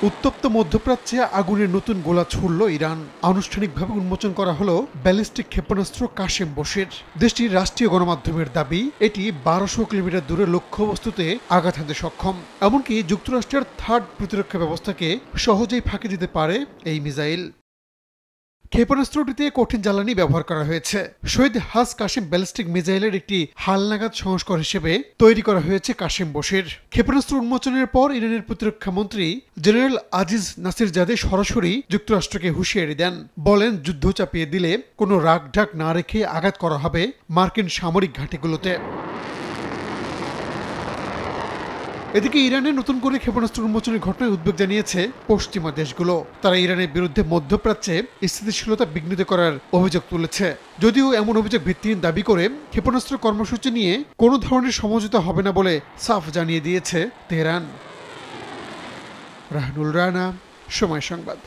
উত্তপ্ত মধ্যপ্রাচ্যে আগুনের নতুন গোলা ছুড়ল ইরান। আনুষ্ঠানিকভাবে উন্মোচন করা হলো ব্যালিস্টিক ক্ষেপণাস্ত্র কাশেম বশির। দেশটির রাষ্ট্রীয় গণমাধ্যমের দাবি, এটি 1200 কিলোমিটার দূরে লক্ষ্যবস্তুতে আঘাত হানতে সক্ষম। এমনকি যুক্তরাষ্ট্রের থার্ড প্রতিরক্ষা ব্যবস্থাকে সহজেই ফাঁকি দিতে পারে এই মিসাইল। ক্ষেপণাস্ত্রটিতে কঠিন জ্বালানি ব্যবহার করা হয়েছে। শহীদ হাস কাশেম ব্যালিস্টিক মিসাইলের একটি হালনাগাদ সংস্করণ হিসেবে তৈরি করা হয়েছে কাশেম বশির। ক্ষেপণাস্ত্র উন্মোচনের পর ইরানের প্রতিরক্ষা মন্ত্রী জেনারেল আজিজ নাসিরজাদে সরাসরি যুক্তরাষ্ট্রকে হুঁশিয়ারি দেন। বলেন, যুদ্ধ চাপিয়ে দিলে কোনো রাগঢাক না রেখে আঘাত করা হবে মার্কিন সামরিক ঘাঁটিগুলোতে। এদিকে ইরানে নতুন করে ক্ষেপণাস্ত্র উন্মোচনের ঘটনায় উদ্বেগ জানিয়েছে পশ্চিমা দেশগুলো। তারা ইরানের বিরুদ্ধে মধ্যপ্রাচ্যে স্থিতিশীলতা বিঘ্নিত করার অভিযোগ তুলেছে। যদিও এমন অভিযোগ ভিত্তিহীন দাবি করে ক্ষেপণাস্ত্র কর্মসূচি নিয়ে কোনো ধরনের সমঝোতা হবে না বলে সাফ জানিয়ে দিয়েছে তেহরান। রাহানুল রানা, সময় সংবাদ।